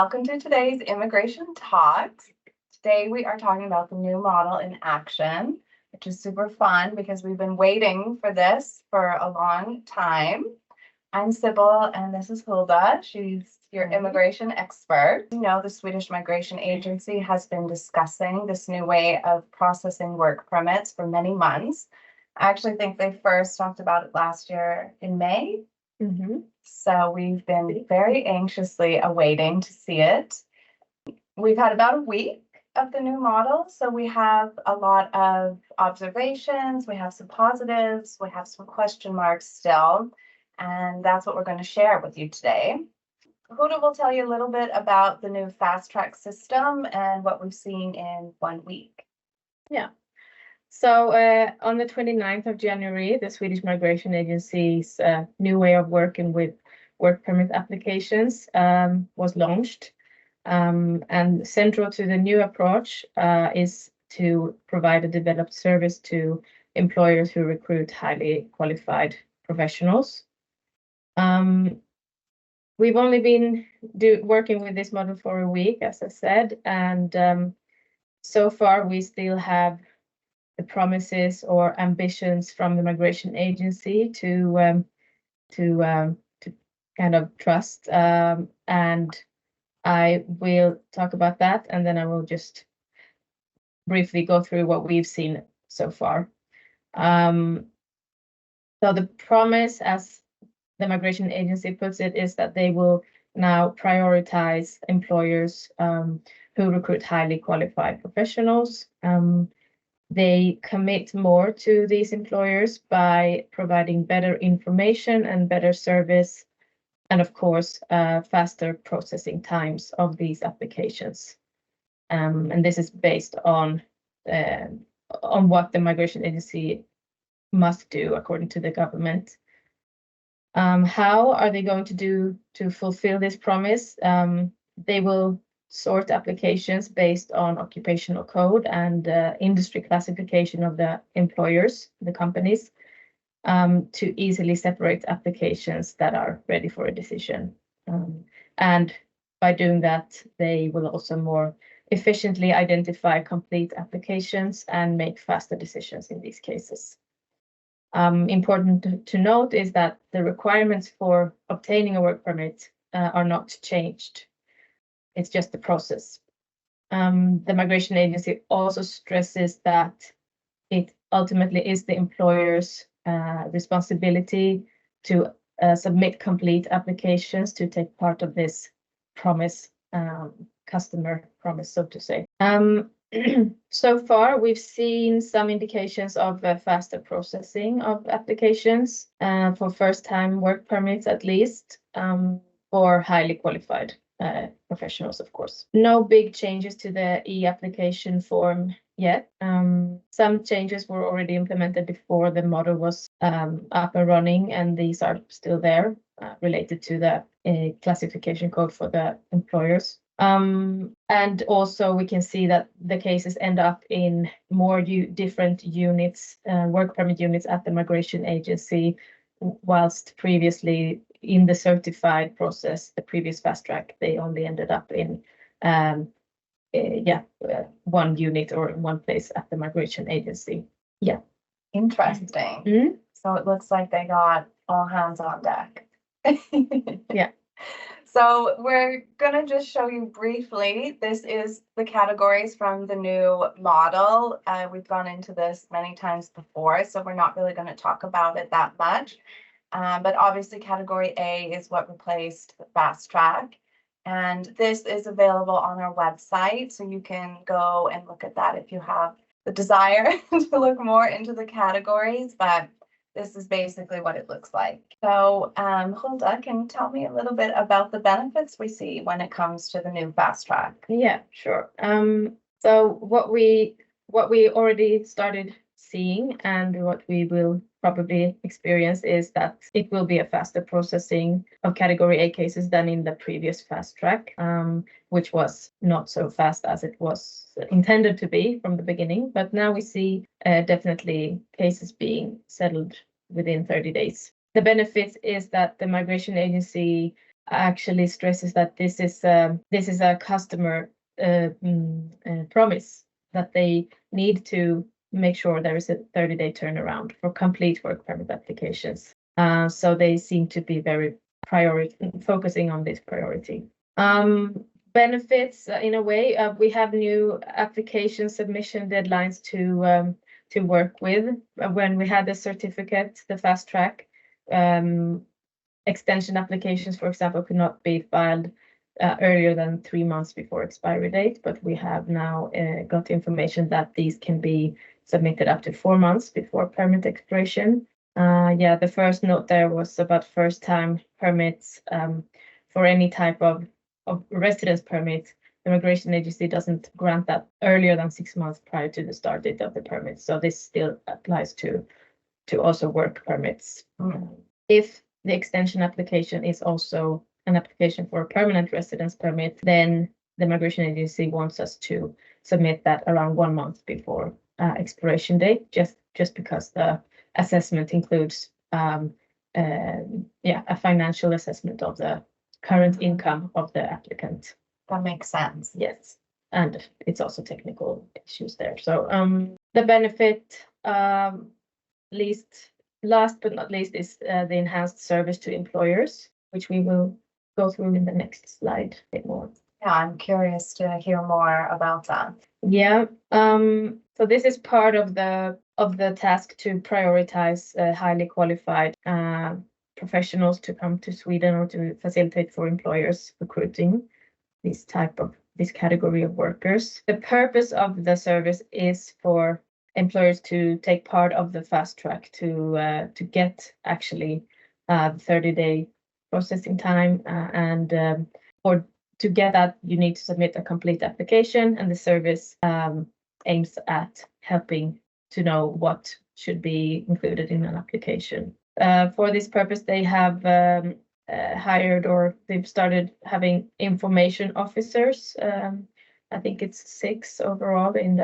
welcome to today's Immigration Talks. Today we are talking about the new model in action, which is super fun because we've been waiting for this for a long time. I'm Sybil and this is Hilda. She's your immigration expert. You know, the Swedish Migration Agency has been discussing this new way of processing work permits for many months. I actually think they first talked about it last year in May. So we've been very anxiously awaiting to see it. We've had about a week of the new model, so we have a lot of observations, we have some positives, we have some question marks still, and that's what we're going to share with you today. Huda will tell you a little bit about the new fast track system and what we've seen in 1 week. Yeah. So on the 29th of January, the Swedish Migration Agency's new way of working with work permit applications was launched. And central to the new approach is to provide a developed service to employers who recruit highly qualified professionals. We've only been working with this model for a week, as I said, and so far we still have the promises or ambitions from the Migration Agency to kind of trust, and I will talk about that, and then I will just briefly go through what we've seen so far. So the promise, as the Migration Agency puts it, is that they will now prioritize employers who recruit highly qualified professionals. They commit more to these employers by providing better information and better service, and of course, faster processing times of these applications. And this is based on what the Migration Agency must do according to the government. How are they going to do to fulfill this promise? They will sort applications based on occupational code and industry classification of the employers, the companies, to easily separate applications that are ready for a decision. And by doing that, they will also more efficiently identify complete applications and make faster decisions in these cases. Important to note is that the requirements for obtaining a work permit are not changed. It's just the process. The Migration Agency also stresses that it ultimately is the employer's responsibility to submit complete applications to take part of this promise, customer promise, so to say. So far, we've seen some indications of faster processing of applications for first-time work permits, at least, for highly qualified professionals, of course. No big changes to the e-application form yet. Some changes were already implemented before the model was up and running, and these are still there related to the classification code for the employers. And also we can see that the cases end up in more different units, work permit units at the Migration Agency, whilst previously in the certified process, the previous fast track, they only ended up in one unit or in one place at the Migration Agency. Yeah. Interesting. So it looks like they got all hands on deck. Yeah. So we're going to just show you briefly. This is the categories from the new model. We've gone into this many times before, so we're not really going to talk about it that much. But obviously category A is what replaced the fast track. And this is available on our website, so you can go and look at that if you have the desire to look more into the categories. But this is basically what it looks like. So Hulda, can you tell me a little bit about the benefits we see when it comes to the new fast track? Yeah, sure. So what we already started seeing and what we will probably experience is that it will be a faster processing of category A cases than in the previous fast track, which was not so fast as it was intended to be from the beginning. But now we see definitely cases being settled within 30 days. The benefit is that the Migration Agency actually stresses that this is a customer promise that they need to make sure there is a 30-day turnaround for complete work permit applications. So they seem to be very focusing on this priority. Benefits, in a way, we have new application submission deadlines to work with. When we had the certificate, the fast track, extension applications, for example, could not be filed earlier than 3 months before expiry date, but we have now got information that these can be submitted up to 4 months before permit expiration. Yeah, the first note there was about first-time permits for any type of residence permit. The Migration Agency doesn't grant that earlier than 6 months prior to the start date of the permit. So this still applies to also work permits. If the extension application is also an application for a permanent residence permit, then the Migration Agency wants us to submit that around 1 month before expiration date, just because the assessment includes a financial assessment of the current income of the applicant. That makes sense. Yes, and it's also technical issues there. So the benefit, last but not least, is the enhanced service to employers, which we will go through in the next slide a bit more. Yeah, I'm curious to hear more about that. Yeah, so this is part of the task to prioritize highly qualified professionals to come to Sweden, or to facilitate for employers recruiting this category of workers. The purpose of the service is for employers to take part of the fast track to get actually 30-day processing time, and or to get that, you need to submit a complete application, and the service aims at helping to know what should be included in an application. For this purpose, they have hired, or they've started having information officers. I think it's 6 overall in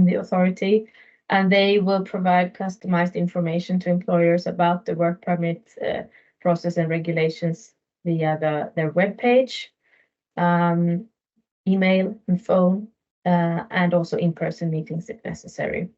the authority, and they will provide customized information to employers about the work permit process and regulations via their webpage, email and phone, and also in-person meetings if necessary.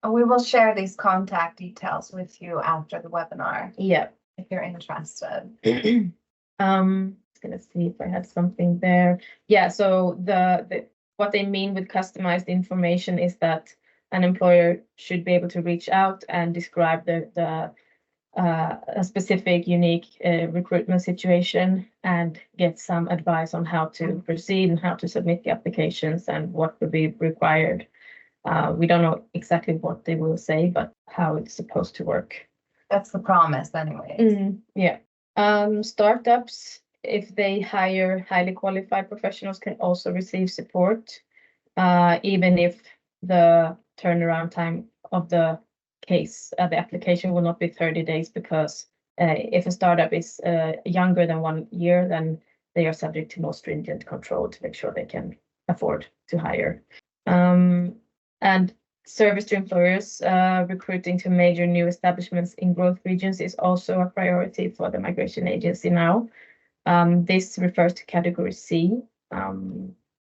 We will share these contact details with you after the webinar. Yeah, if you're interested. Just gonna see if I had something there. Yeah, so the what they mean with customized information is that an employer should be able to reach out and describe a specific, unique recruitment situation, and get some advice on how to proceed and how to submit the applications and what would be required. We don't know exactly what they will say, but how it's supposed to work. That's the promise anyway. Yeah. Startups, if they hire highly qualified professionals, can also receive support, even if the turnaround time of the case, the application will not be 30 days, because if a startup is younger than 1 year, then they are subject to more stringent control to make sure they can afford to hire. And service to employers recruiting to major new establishments in growth regions is also a priority for the Migration Agency now. This refers to category C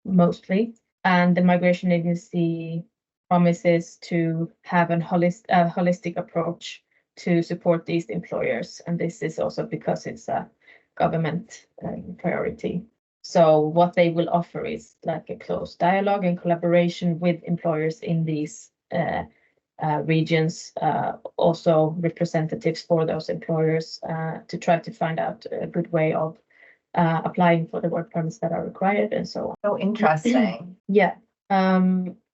mostly, and the Migration Agency promises to have a holistic approach to support these employers, and this is also because it's a government priority. So what they will offer is like a close dialogue and collaboration with employers in these regions, also representatives for those employers, to try to find out a good way of applying for the work permits that are required, and so on. So interesting. Yeah.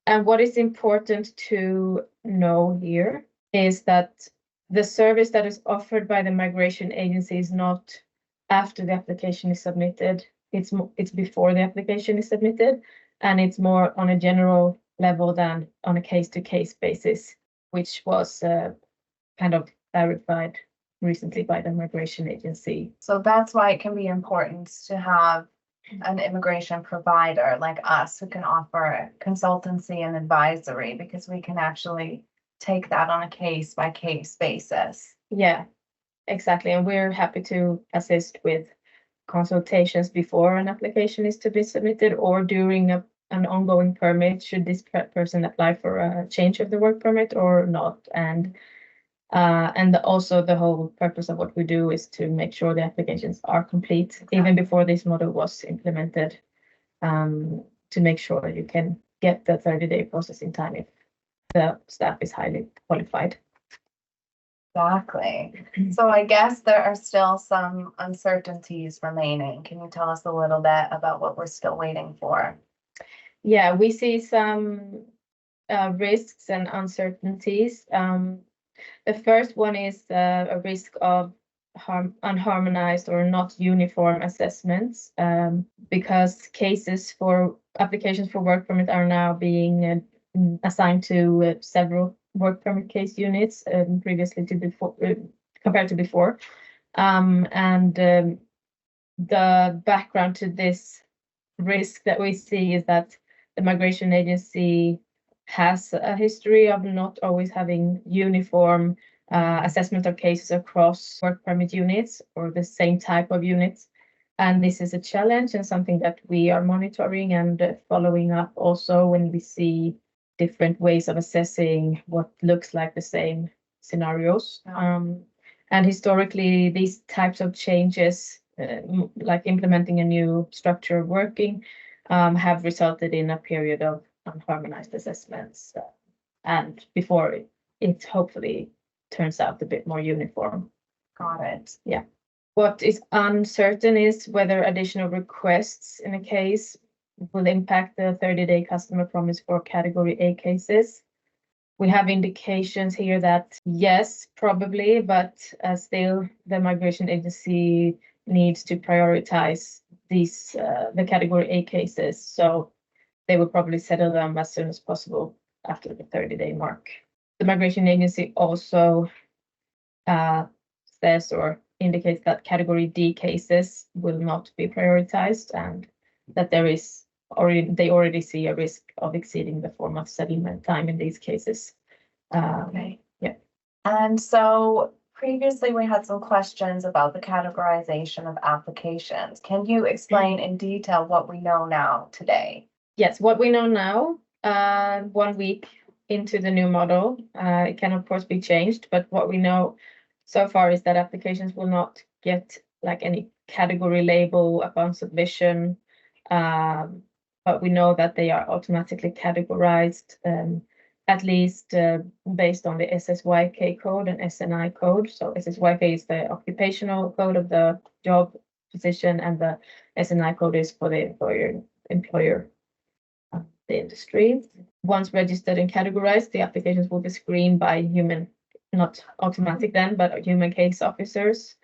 And what is important to know here is that the service that is offered by the Migration Agency is not after the application is submitted. It's before the application is submitted, and it's more on a general level than on a case-to-case basis, which was kind of clarified recently by the Migration Agency. So that's why it can be important to have an immigration provider like us who can offer consultancy and advisory, because we can actually take that on a case-by-case basis. Yeah, exactly. And we're happy to assist with consultations before an application is to be submitted, or during an ongoing permit, should this person apply for a change of the work permit or not. And also the whole purpose of what we do is to make sure the applications are complete, even before this model was implemented, to make sure you can get the 30-day processing time if the staff is highly qualified. Exactly. So I guess there are still some uncertainties remaining. Can you tell us a little bit about what we're still waiting for? Yeah, we see some risks and uncertainties. The first one is a risk of unharmonized or not uniform assessments, because cases for applications for work permit are now being assigned to several work permit case units previously to before compared to before. The background to this risk that we see is that the migration agency has a history of not always having uniform assessment of cases across work permit units or the same type of units. And this is a challenge and something that we are monitoring and following up also when we see different ways of assessing what looks like the same scenarios. And historically, these types of changes, like implementing a new structure of working, have resulted in a period of unharmonized assessments, and before it hopefully turns out a bit more uniform. Got it. Yeah. What is uncertain is whether additional requests in a case will impact the 30-day customer promise for category A cases. We have indications here that yes, probably, but still the migration agency needs to prioritize these the category A cases. So they will probably settle them as soon as possible after the 30-day mark. The migration agency also says or indicates that category D cases will not be prioritized, and that they already see a risk of exceeding the 4-month settlement time in these cases. Okay. Yeah. And so previously we had some questions about the categorization of applications. Can you explain in detail what we know now today? Yes, what we know now, 1 week into the new model, it can of course be changed, but what we know so far is that applications will not get like any category label upon submission, but we know that they are automatically categorized, at least based on the SSYK code and SNI code. So SSYK is the occupational code of the job position, and the SNI code is for the employer, the industry. Once registered and categorized, the applications will be screened by human, not automatic then, but human case officers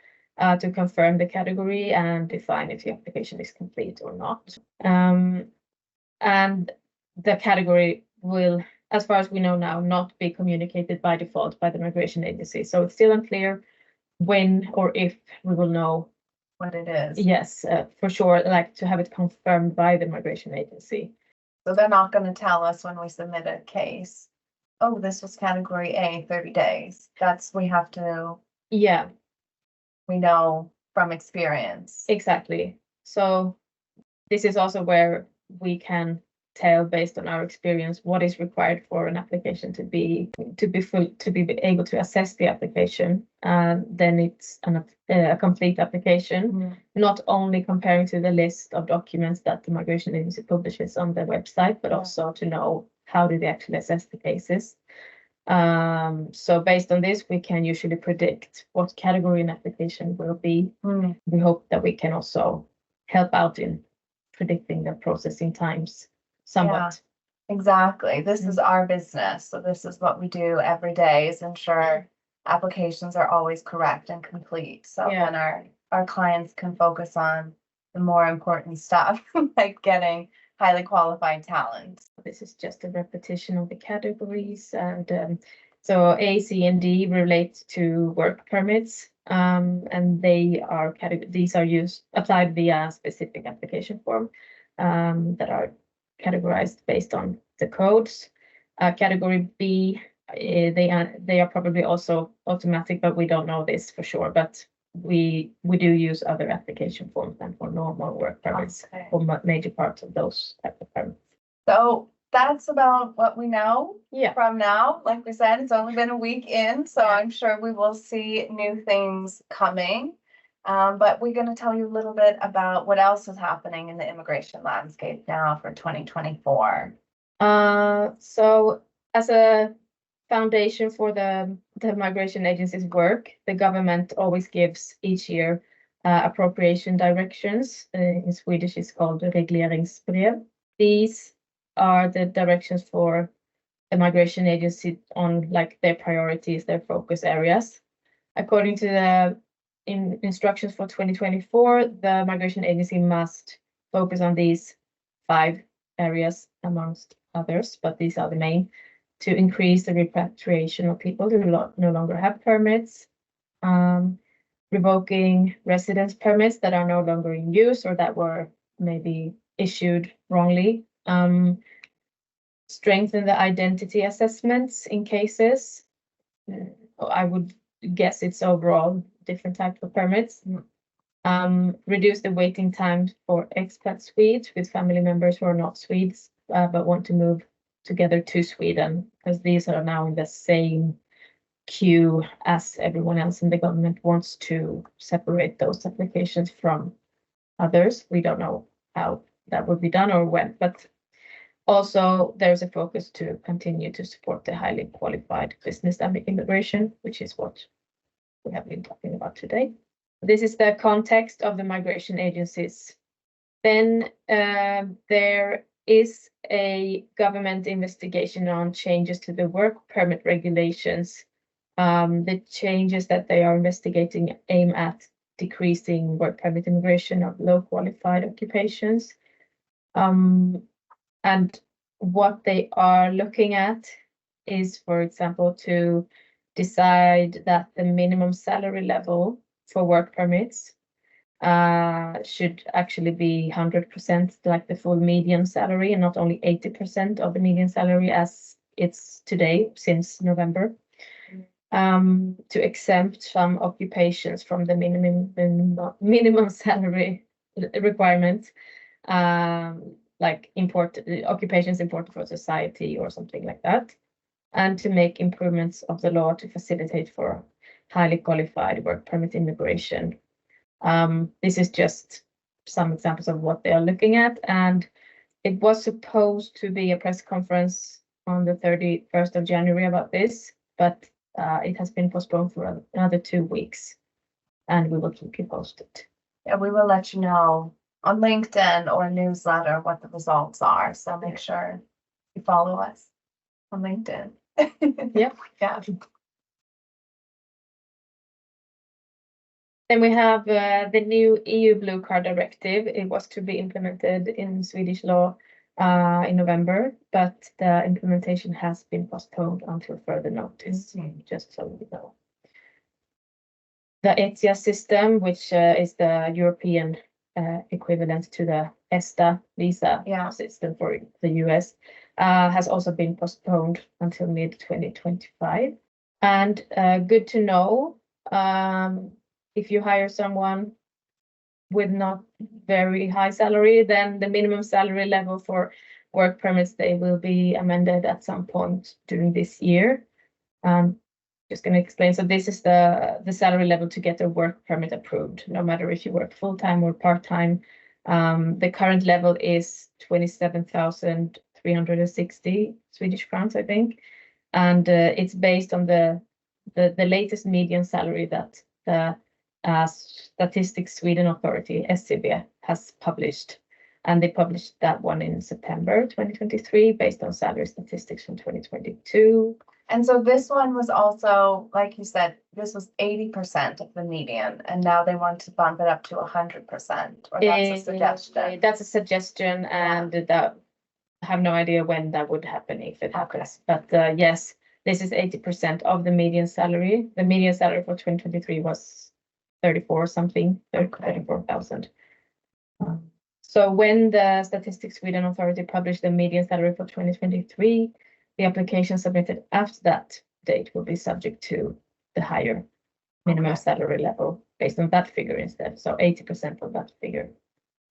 to confirm the category and define if the application is complete or not. And the category will, as far as we know now, not be communicated by default by the migration agency. So it's still unclear when or if we will know what it is. Yes, for sure, like to have it confirmed by the migration agency. So they're not going to tell us when we submit a case, oh, this was category A, 30 days. We have to. Yeah. We know from experience. Exactly. So this is also where we can tell based on our experience what is required for an application to be able to assess the application. Then it's a complete application, not only comparing to the list of documents that the migration agency publishes on their website, but also to know how do they actually assess the cases. So based on this, we can usually predict what category an application will be. We hope that we can also help out in predicting the processing times somewhat. Yeah, exactly. This is our business. So this is what we do every day, is ensure applications are always correct and complete. So then our clients can focus on the more important stuff, like getting highly qualified talent. This is just a repetition of the categories. And so A, C, and D relate to work permits. And these are applied via a specific application form that are categorized based on the codes. Category B, they are probably also automatic, but we don't know this for sure. But we do use other application forms than for normal work permits Okay. for major parts of those type of permits. So that's about what we know Yeah. from now. Like we said, it's only been a week in, so Yeah. I'm sure we will see new things coming. But we're going to tell you a little bit about what else is happening in the immigration landscape now for 2024. So as a foundation for the migration agency's work, the government always gives each year appropriation directions. In Swedish, it's called regleringsbrev. These are the directions for the migration agency on like their priorities, their focus areas. According to the instructions for 2024, the migration agency must focus on these 5 areas amongst others, but these are the main: to increase the repatriation of people who no longer have permits, revoking residence permits that are no longer in use or that were maybe issued wrongly, strengthen the identity assessments in cases. I would guess it's overall different types of permits. Reduce the waiting time for expat Swedes with family members who are not Swedes but want to move together to Sweden, because these are now in the same queue as everyone else, and the government wants to separate those applications from others. We don't know how that will be done or when, but also there's a focus to continue to support the highly qualified business immigration, which is what we have been talking about today. This is the context of the migration agencies. Then there is a government investigation on changes to the work permit regulations. The changes that they are investigating aim at decreasing work permit immigration of low qualified occupations. And what they are looking at is, for example, to decide that the minimum salary level for work permits should actually be 100% like the full median salary, and not only 80% of the median salary as it's today since November. To exempt some occupations from the minimum salary requirement, like occupations important for society or something like that, and to make improvements of the law to facilitate for highly qualified work permit immigration. This is just some examples of what they are looking at, and it was supposed to be a press conference on the 31st of January about this, but it has been postponed for another 2 weeks, and we will keep you posted. Yeah, we will let you know on LinkedIn or newsletter what the results are. So make sure you follow us on LinkedIn. Yeah. Yeah. Then we have the new EU Blue Card Directive. It was to be implemented in Swedish law in November, but the implementation has been postponed until further notice, just so you know. The ETIAS system, which is the European equivalent to the ESTA visa system for the US, has also been postponed until mid-2025. And good to know, if you hire someone with not very high salary, then the minimum salary level for work permits, they will be amended at some point during this year. Just going to explain. So this is the salary level to get a work permit approved, no matter if you work full-time or part-time. The current level is 27,360 Swedish crowns, I think. And it's based on the latest median salary that the Statistics Sweden Authority, SCB, has published. And they published that one in September 2023 based on salary statistics from 2022. And so this one was also, like you said, this was 80% of the median, and now they want to bump it up to 100%, or that's a suggestion. That's a suggestion, and that I have no idea when that would happen, if it happens. But yes, this is 80% of the median salary. The median salary for 2023 was 34,000. So when the Statistics Sweden Authority published the median salary for 2023, the application submitted after that date will be subject to the higher minimum salary level. based on that figure instead. So 80% of that figure.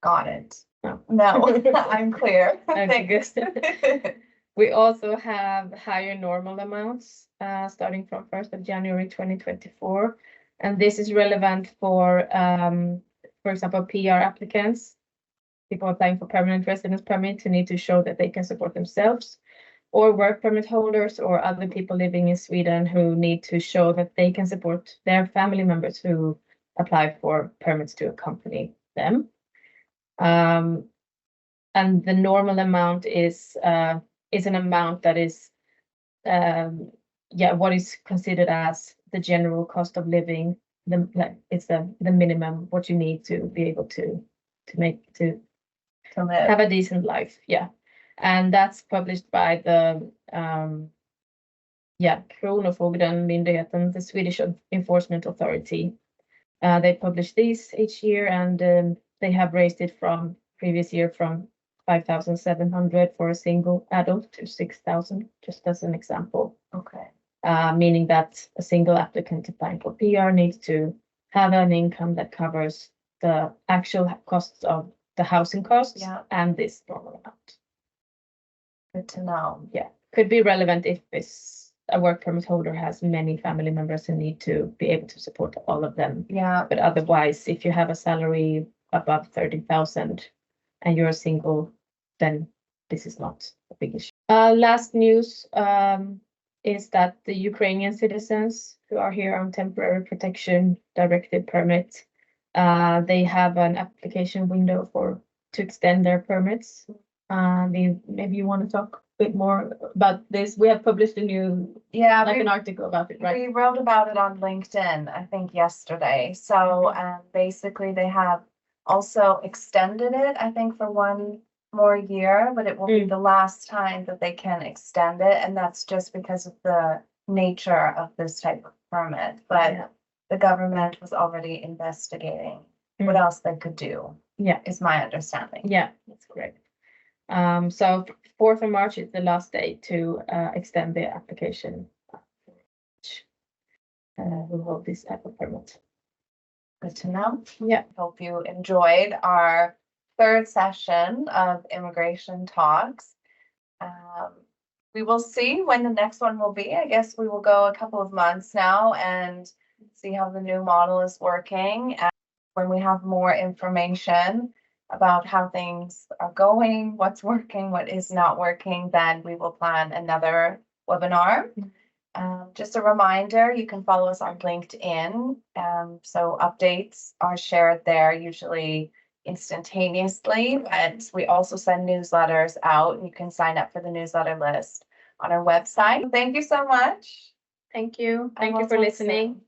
Got it. No. No, I'm clear. Okay, Thanks. We also have higher normal amounts starting from 1st of January 2024. And this is relevant for example, PR applicants, people applying for permanent residence permit who need to show that they can support themselves, or work permit holders or other people living in Sweden who need to show that they can support their family members who apply for permits to accompany them. And the normal amount is an amount that is what is considered as the general cost of living. It's the minimum what you need to be able to live. have a decent life. Yeah. And that's published by the Kronofogdemyndigheten, the Swedish Enforcement Authority. They publish these each year, and they have raised it from previous year from 5,700 for a single adult to 6,000, just as an example. Okay. Meaning that a single applicant applying for PR needs to have an income that covers the actual costs of the housing costs and this normal amount. Good to know. Yeah, could be relevant if a work permit holder has many family members who need to be able to support all of them. Yeah. But otherwise, if you have a salary above 30,000 and you're single, then this is not a big issue. Last news is that the Ukrainian citizens who are here on temporary protection directive permit, they have an application window to extend their permits. Maybe you want to talk a bit more about this. We have published a new an article about it, right? We wrote about it on LinkedIn, I think yesterday. So basically they have also extended it, I think, for one more year, but it will be the last time that they can extend it. And that's just because of the nature of this type of permit. But the government was already investigating what else they could do. Yeah, is my understanding. Yeah, that's correct. So 4th of March is the last day to extend the application who hold this type of permit. Good to know. Yeah. Hope you enjoyed our 3rd session of immigration talks. We will see when the next one will be. I guess we will go a couple of months now and see how the new model is working. And when we have more information about how things are going, what's working, what is not working, then we will plan another webinar. Just a reminder, you can follow us on LinkedIn. So updates are shared there, usually instantaneously, but we also send newsletters out. You can sign up for the newsletter list on our website. Thank you so much. Thank you. Thank you for listening.